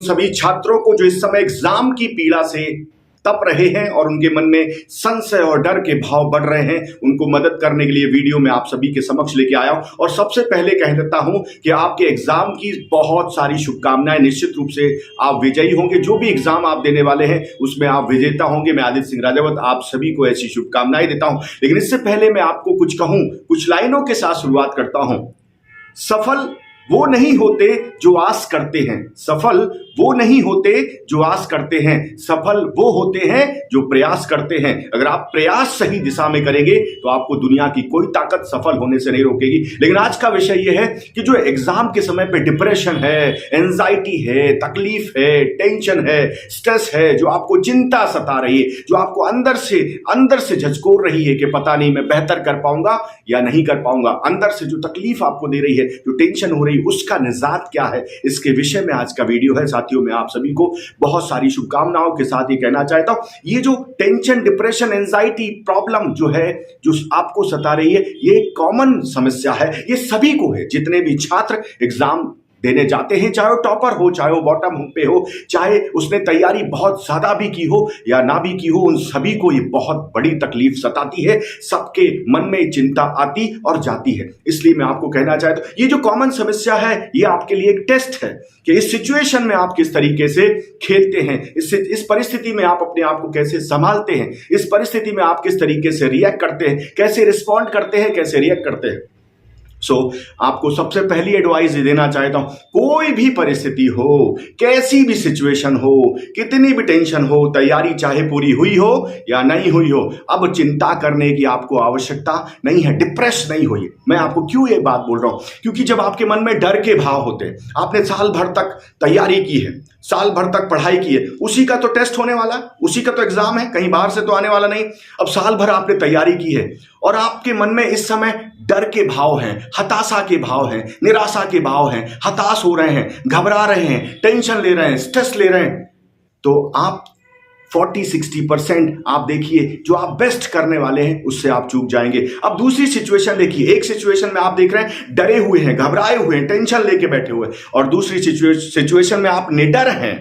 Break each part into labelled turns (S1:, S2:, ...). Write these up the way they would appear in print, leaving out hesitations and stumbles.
S1: सभी छात्रों को जो इस समय एग्जाम की पीड़ा से तप रहे हैं और उनके मन में संशय और डर के भाव बढ़ रहे हैं, उनको मदद करने के लिए वीडियो में आप सभी के समक्ष लेके आया हूं। और सबसे पहले कह देता हूं कि आपके एग्जाम की बहुत सारी शुभकामनाएं। निश्चित रूप से आप विजयी होंगे, जो भी एग्जाम आप देने वाले हैं उसमें आप विजेता होंगे। मैं आदित्य सिंह राजावत आप सभी को ऐसी शुभकामनाएं देता हूं। लेकिन इससे पहले मैं आपको कुछ कहूं, कुछ लाइनों के साथ शुरुआत करता हूं। सफल वो नहीं होते जो आस करते हैं, सफल वो नहीं होते जो आस करते हैं, सफल वो होते हैं जो प्रयास करते हैं। अगर आप प्रयास सही दिशा में करेंगे तो आपको दुनिया की कोई ताकत सफल होने से नहीं रोकेगी। लेकिन आज का विषय यह है कि जो एग्जाम के समय पे डिप्रेशन है, एंजाइटी है, तकलीफ है, टेंशन है, स्ट्रेस है, जो आपको चिंता सता रही है, जो आपको अंदर से झकझोर रही है कि पता नहीं मैं बेहतर कर पाऊंगा या नहीं कर पाऊंगा, अंदर से जो तकलीफ आपको दे रही है, जो टेंशन हो रही है, उसका निजात क्या है, इसके विषय में आज का वीडियो है। साथियों, मैं आप सभी को बहुत सारी शुभकामनाओं के साथ ये कहना चाहता हूं, ये जो टेंशन, डिप्रेशन, एंजाइटी प्रॉब्लम जो है, जो आपको सता रही है, ये कॉमन समस्या है, ये सभी को है। जितने भी छात्र एग्जाम देने जाते हैं, चाहे वो टॉपर हो, चाहे वो बॉटम पे हो, चाहे उसने तैयारी बहुत ज्यादा भी की हो या ना भी की हो, उन सभी को ये बहुत बड़ी तकलीफ सताती है। सबके मन में चिंता आती और जाती है। इसलिए मैं आपको कहना चाहता हूं, ये जो कॉमन समस्या है, ये आपके लिए एक टेस्ट है कि इस सिचुएशन में आप किस तरीके से खेलते हैं, इस परिस्थिति में आप अपने आप को कैसे संभालते हैं, इस परिस्थिति में आप किस तरीके से रिएक्ट करते हैं, कैसे रिस्पॉन्ड करते हैं, कैसे रिएक्ट करते हैं। आपको सबसे पहली एडवाइस देना चाहता हूं, कोई भी परिस्थिति हो, कैसी भी सिचुएशन हो, कितनी भी टेंशन हो, तैयारी चाहे पूरी हुई हो या नहीं हुई हो, अब चिंता करने की आपको आवश्यकता नहीं है, डिप्रेस नहीं हुई। मैं आपको क्यों ये बात बोल रहा हूं, क्योंकि जब आपके मन में डर के भाव होते हैं, आपने साल भर तक तैयारी की है, साल भर तक पढ़ाई की है, उसी का तो टेस्ट होने वाला, उसी का तो एग्जाम है, कहीं बाहर से तो आने वाला नहीं। अब साल भर आपने तैयारी की है और आपके मन में इस समय डर के भाव हैं, हताशा के भाव हैं, निराशा के भाव हैं, हताश हो रहे हैं, घबरा रहे हैं, टेंशन ले रहे हैं, स्ट्रेस ले रहे हैं, तो आप 40-60% आप देखिए जो आप बेस्ट करने वाले हैं उससे आप चूक जाएंगे। अब दूसरी सिचुएशन देखिए, एक सिचुएशन में आप देख रहे हैं डरे हुए हैं, घबराए हुए हैं, टेंशन लेके बैठे हुए हैं, और दूसरी सिचुएशन में आप निडर हैं,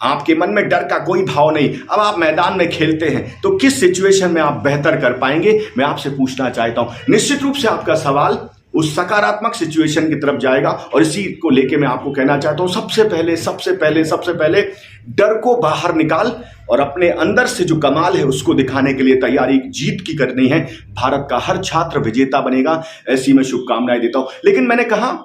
S1: आपके मन में डर का कोई भाव नहीं। अब आप मैदान में खेलते हैं, तो किस सिचुएशन में आप बेहतर कर पाएंगे, मैं आपसे पूछना चाहता हूं। निश्चित रूप से आपका सवाल उस सकारात्मक सिचुएशन की तरफ जाएगा, और इसी को लेके मैं आपको कहना चाहता हूं, सबसे पहले डर को बाहर निकाल और अपने अंदर से जो कमाल है उसको दिखाने के लिए तैयारी जीत की करनी है। भारत का हर छात्र विजेता बनेगा, ऐसी मैं शुभकामनाएं देता हूं। लेकिन मैंने कहा,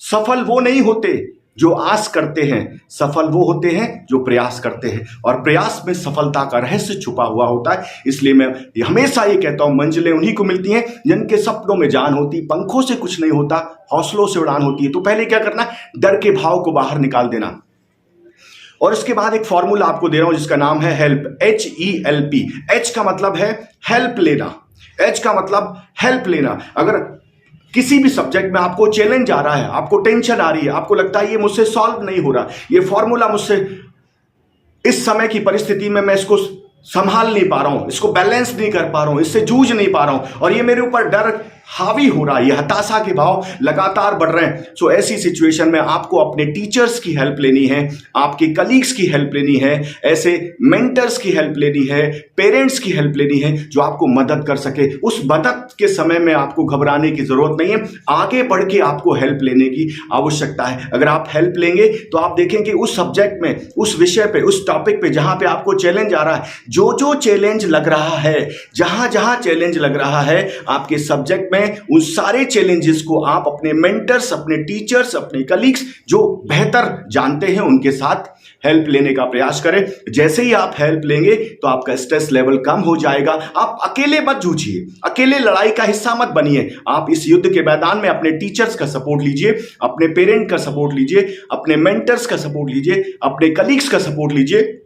S1: सफल वो नहीं होते जो आस करते हैं, सफल वो होते हैं जो प्रयास करते हैं, और प्रयास में सफलता का रहस्य छुपा हुआ होता है। इसलिए मैं हमेशा ये कहता हूं, मंजिलें उन्हीं को मिलती हैं जिनके सपनों में जान होती, पंखों से कुछ नहीं होता, हौसलों से उड़ान होती है। तो पहले क्या करना, डर के भाव को बाहर निकाल देना। और इसके बाद एक फॉर्मूला आपको दे रहा हूं जिसका नाम है हेल्प, HELP। एच का मतलब है हेल्प लेना, एच का मतलब हेल्प लेना। अगर किसी भी सब्जेक्ट में आपको चैलेंज आ रहा है, आपको टेंशन आ रही है, आपको लगता है ये मुझसे सॉल्व नहीं हो रहा, ये फॉर्मूला मुझसे इस समय की परिस्थिति में मैं इसको संभाल नहीं पा रहा हूं, इसको बैलेंस नहीं कर पा रहा हूं, इससे जूझ नहीं पा रहा हूं, और ये मेरे ऊपर डर हावी हो रहा है, ये हताशा के भाव लगातार बढ़ रहे हैं। सो ऐसी सिचुएशन में आपको अपने टीचर्स की हेल्प लेनी है, आपके कलीग्स की हेल्प लेनी है, ऐसे मेंटर्स की हेल्प लेनी है, पेरेंट्स की हेल्प लेनी है जो आपको मदद कर सके। उस मदद के समय में आपको घबराने की जरूरत नहीं है, आगे बढ़ के आपको हेल्प लेने की आवश्यकता है। अगर आप हेल्प लेंगे तो आप देखेंगे उस सब्जेक्ट में, उस विषय पे, उस टॉपिक पे जहां पे आपको चैलेंज आ रहा है, जो चैलेंज लग रहा है, जहां चैलेंज लग रहा है आपके सब्जेक्ट में, उन सारे चैलेंजेस को आप अपने मेंटर्स, अपने टीचर्स, अपने कलीग्स जो बेहतर जानते हैं उनके साथ हेल्प लेने का प्रयास करें। जैसे ही आप हेल्प लेंगे तो आपका स्ट्रेस लेवल कम हो जाएगा। आप अकेले मत जूझिए, अकेले लड़ाई का हिस्सा मत बनिए। आप इस युद्ध के मैदान में अपने टीचर्स का सपोर्ट लीजिए, अपने पेरेंट का सपोर्ट लीजिए, अपने मेंटर्स का सपोर्ट लीजिए, अपने कलीग्स का सपोर्ट लीजिए,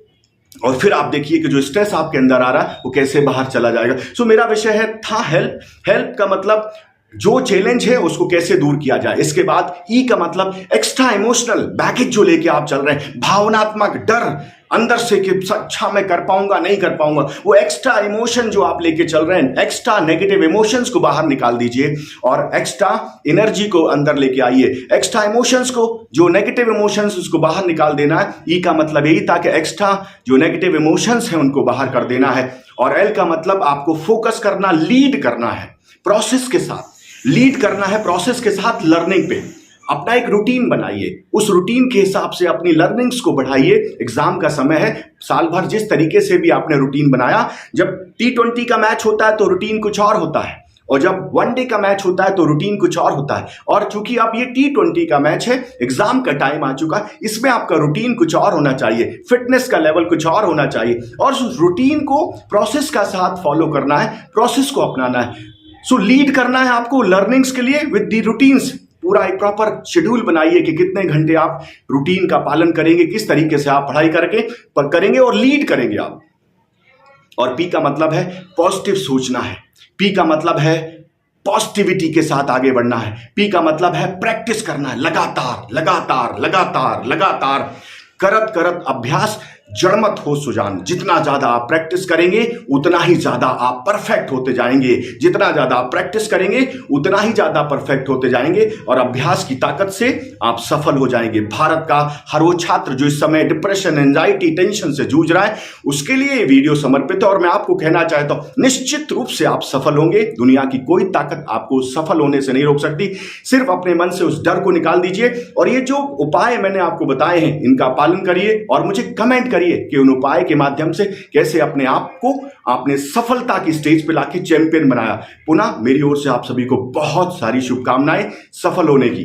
S1: और फिर आप देखिए कि जो स्ट्रेस आपके अंदर आ रहा है वो कैसे बाहर चला जाएगा। मेरा विषय था हेल्प। हेल्प का मतलब जो चैलेंज है उसको कैसे दूर किया जाए। इसके बाद ई का मतलब एक्स्ट्रा इमोशनल बैगेज जो लेके आप चल रहे हैं, भावनात्मक डर, अंदर से कि अच्छा मैं कर पाऊंगा नहीं कर पाऊंगा, वो एक्स्ट्रा इमोशन जो आप लेके चल रहे हैं, एक्स्ट्रा नेगेटिव इमोशंस को बाहर निकाल दीजिए और एक्स्ट्रा एनर्जी को अंदर लेके आइए। एक्स्ट्रा इमोशंस को, जो नेगेटिव इमोशंस उसको बाहर निकाल देना है। ई का मतलब यही था कि एक्स्ट्रा जो नेगेटिव इमोशंस हैं उनको बाहर कर देना है। और एल का मतलब आपको फोकस करना, लीड करना है प्रोसेस के साथ, लीड करना है प्रोसेस के साथ लर्निंग पे। अपना एक रूटीन बनाइए, उस रूटीन के हिसाब से अपनी लर्निंग्स को बढ़ाइए। एग्जाम का समय है, साल भर जिस तरीके से भी आपने रूटीन बनाया, जब T20 का मैच होता है तो रूटीन कुछ और होता है, और जब वनडे का मैच होता है तो रूटीन कुछ और होता है। और चूंकि अब ये T20 का मैच है, एग्जाम का टाइम आ चुका है, इसमें आपका रूटीन कुछ और होना चाहिए, फिटनेस का लेवल कुछ और होना चाहिए, और उस रूटीन को प्रोसेस का साथ फॉलो करना है, प्रोसेस को अपनाना है। सो लीड करना है आपको लर्निंग्स के लिए विद दी रूटीन्स। पूरा एक प्रॉपर शेड्यूल बनाइए कि कितने घंटे आप रूटीन का पालन करेंगे, किस तरीके से आप पढ़ाई करेंगे और लीड करेंगे आप। और पी का मतलब है पॉजिटिव सोचना है, पी का मतलब है पॉजिटिविटी के साथ आगे बढ़ना है, पी का मतलब है प्रैक्टिस करना है, लगातार लगातार लगातार लगातार करत करत अभ्यास जड़मत हो सुजान। जितना ज्यादा आप प्रैक्टिस करेंगे उतना ही ज्यादा आप परफेक्ट होते जाएंगे, जितना ज्यादा आप प्रैक्टिस करेंगे उतना ही ज्यादा परफेक्ट होते जाएंगे, और अभ्यास की ताकत से आप सफल हो जाएंगे। भारत का हर वो छात्र जो इस समय डिप्रेशन, एंजाइटी, टेंशन से जूझ रहा है, उसके लिए ये वीडियो समर्पित है। और मैं आपको कहना चाहता हूं, निश्चित रूप से आप सफल होंगे। दुनिया की कोई ताकत आपको सफल होने से नहीं रोक सकती। सिर्फ अपने मन से उस डर को निकाल दीजिए, और ये जो उपाय मैंने आपको बताए हैं इनका पालन करिए, और मुझे कमेंट करिए कि उन उपाय के माध्यम से कैसे अपने आप को आपने सफलता की स्टेज पे लाके चैंपियन बनाया। पुनः मेरी ओर से आप सभी को बहुत सारी शुभकामनाएं सफल होने की।